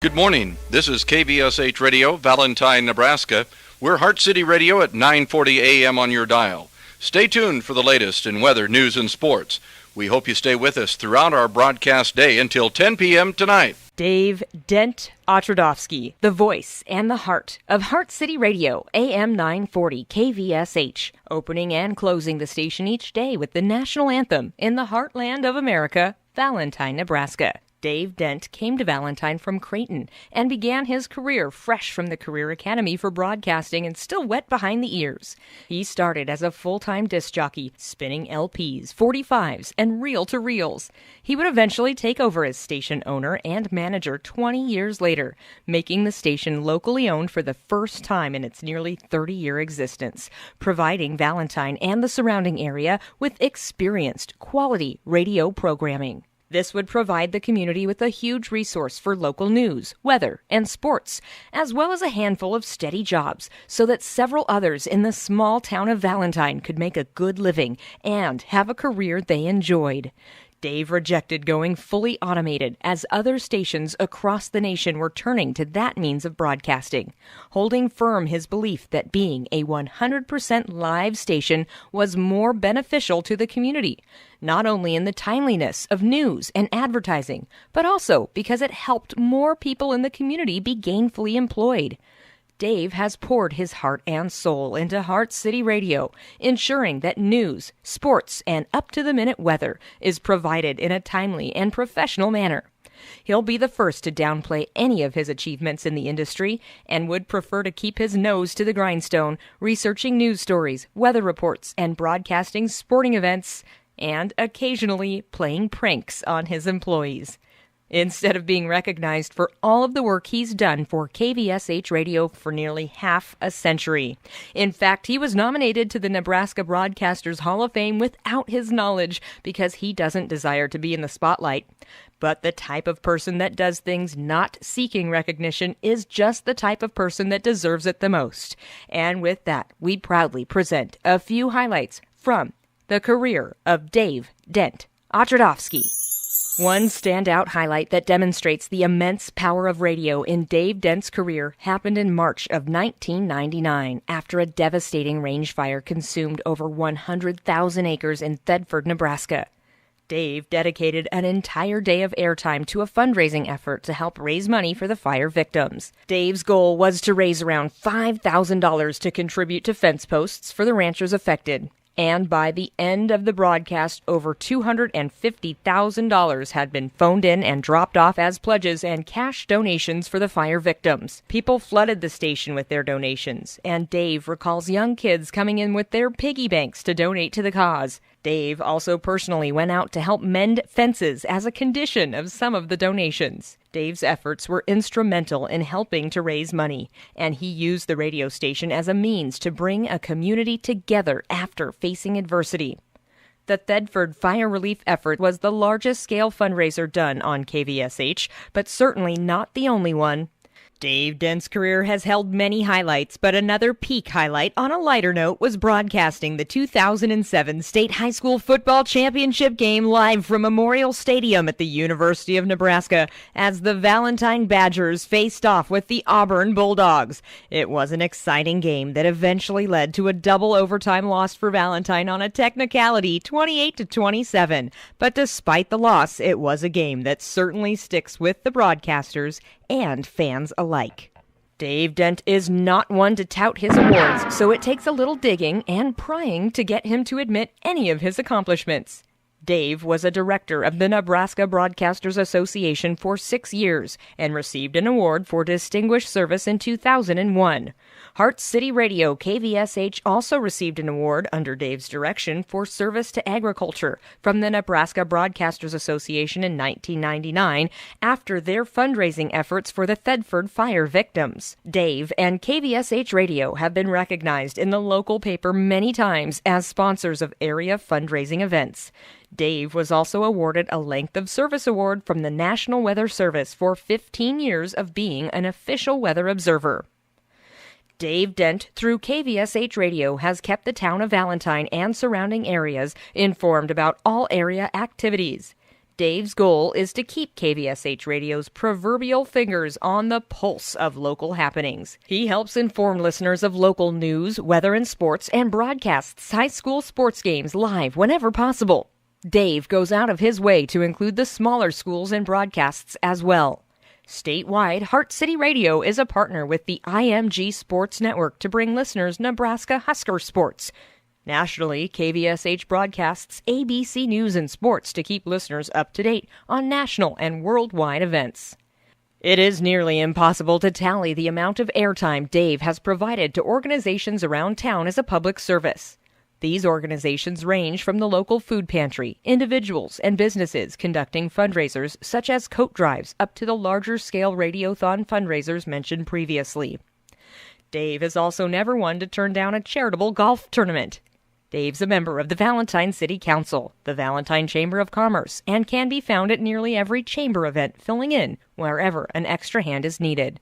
Good morning. This is KVSH Radio, Valentine, Nebraska. We're Heart City Radio at 9:40 a.m. on your dial. Stay tuned for the latest in weather, news, and sports. We hope you stay with us throughout our broadcast day until 10 p.m. tonight. Dave Dent Otradovsky, the voice and the heart of Heart City Radio, AM 940 KVSH, opening and closing the station each day with the national anthem in the heartland of America, Valentine, Nebraska. Dave Dent came to Valentine from Creighton and began his career fresh from the Career Academy for Broadcasting and still wet behind the ears. He started as a full-time disc jockey, spinning LPs, 45s, and reel-to-reels. He would eventually take over as station owner and manager 20 years later, making the station locally owned for the first time in its nearly 30-year existence, providing Valentine and the surrounding area with experienced, quality radio programming. This would provide the community with a huge resource for local news, weather, and sports, as well as a handful of steady jobs so that several others in the small town of Valentine could make a good living and have a career they enjoyed. Dave rejected going fully automated as other stations across the nation were turning to that means of broadcasting, holding firm his belief that being a 100% live station was more beneficial to the community, not only in the timeliness of news and advertising, but also because it helped more people in the community be gainfully employed. Dave has poured his heart and soul into Heart City Radio, ensuring that news, sports, and up-to-the-minute weather is provided in a timely and professional manner. He'll be the first to downplay any of his achievements in the industry and would prefer to keep his nose to the grindstone, researching news stories, weather reports, and broadcasting sporting events, and occasionally playing pranks on his employees. Instead of being recognized for all of the work he's done for KVSH Radio for nearly half a century. In fact, he was nominated to the Nebraska Broadcasters Hall of Fame without his knowledge because he doesn't desire to be in the spotlight. But the type of person that does things not seeking recognition is just the type of person that deserves it the most. And with that, we proudly present a few highlights from the career of Dave Dent Otradovsky. One standout highlight that demonstrates the immense power of radio in Dave Dent's career happened in March of 1999 after a devastating range fire consumed over 100,000 acres in Thedford, Nebraska. Dave dedicated an entire day of airtime to a fundraising effort to help raise money for the fire victims. Dave's goal was to raise around $5,000 to contribute to fence posts for the ranchers affected. And by the end of the broadcast, over $250,000 had been phoned in and dropped off as pledges and cash donations for the fire victims. People flooded the station with their donations, and Dave recalls young kids coming in with their piggy banks to donate to the cause. Dave also personally went out to help mend fences as a condition of some of the donations. Dave's efforts were instrumental in helping to raise money, and he used the radio station as a means to bring a community together after facing adversity. The Thedford fire relief effort was the largest scale fundraiser done on KVSH, but certainly not the only one. Dave Dent's career has held many highlights, but another peak highlight on a lighter note was broadcasting the 2007 State High School Football Championship game live from Memorial Stadium at the University of Nebraska as the Valentine Badgers faced off with the Auburn Bulldogs. It was an exciting game that eventually led to a double overtime loss for Valentine on a technicality, 28-27. But despite the loss, it was a game that certainly sticks with the broadcasters and fans alike. Dave Dent is not one to tout his awards, so it takes a little digging and prying to get him to admit any of his accomplishments. Dave was a director of the Nebraska Broadcasters Association for 6 years and received an award for distinguished service in 2001. Heart City Radio KVSH also received an award under Dave's direction for service to agriculture from the Nebraska Broadcasters Association in 1999 after their fundraising efforts for the Thedford fire victims. Dave and KVSH Radio have been recognized in the local paper many times as sponsors of area fundraising events. Dave was also awarded a Length of Service Award from the National Weather Service for 15 years of being an official weather observer. Dave Dent, through KVSH Radio, has kept the town of Valentine and surrounding areas informed about all area activities. Dave's goal is to keep KVSH Radio's proverbial fingers on the pulse of local happenings. He helps inform listeners of local news, weather and sports, and broadcasts high school sports games live whenever possible. Dave goes out of his way to include the smaller schools and broadcasts as well. Statewide, Heart City Radio is a partner with the IMG Sports Network to bring listeners Nebraska Husker sports. Nationally, KVSH broadcasts ABC News and Sports to keep listeners up to date on national and worldwide events. It is nearly impossible to tally the amount of airtime Dave has provided to organizations around town as a public service. These organizations range from the local food pantry, individuals, and businesses conducting fundraisers such as coat drives up to the larger-scale radiothon fundraisers mentioned previously. Dave is also never one to turn down a charitable golf tournament. Dave's a member of the Valentine City Council, the Valentine Chamber of Commerce, and can be found at nearly every chamber event, filling in wherever an extra hand is needed.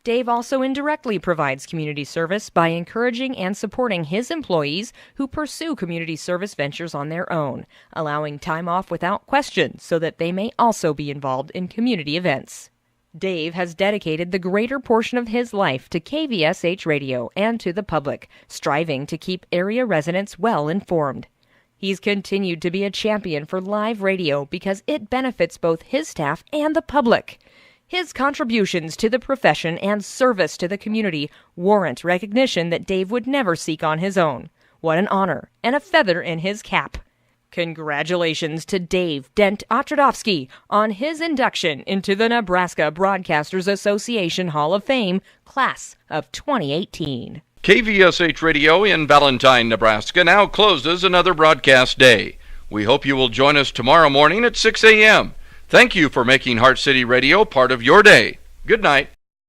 Dave also indirectly provides community service by encouraging and supporting his employees who pursue community service ventures on their own, allowing time off without question so that they may also be involved in community events. Dave has dedicated the greater portion of his life to KVSH Radio and to the public, striving to keep area residents well informed. He's continued to be a champion for live radio because it benefits both his staff and the public. His contributions to the profession and service to the community warrant recognition that Dave would never seek on his own. What an honor and a feather in his cap. Congratulations to Dave Dent Otradovsky on his induction into the Nebraska Broadcasters Association Hall of Fame, class of 2018. KVSH Radio in Valentine, Nebraska now closes another broadcast day. We hope you will join us tomorrow morning at 6 a.m. Thank you for making Heart City Radio part of your day. Good night.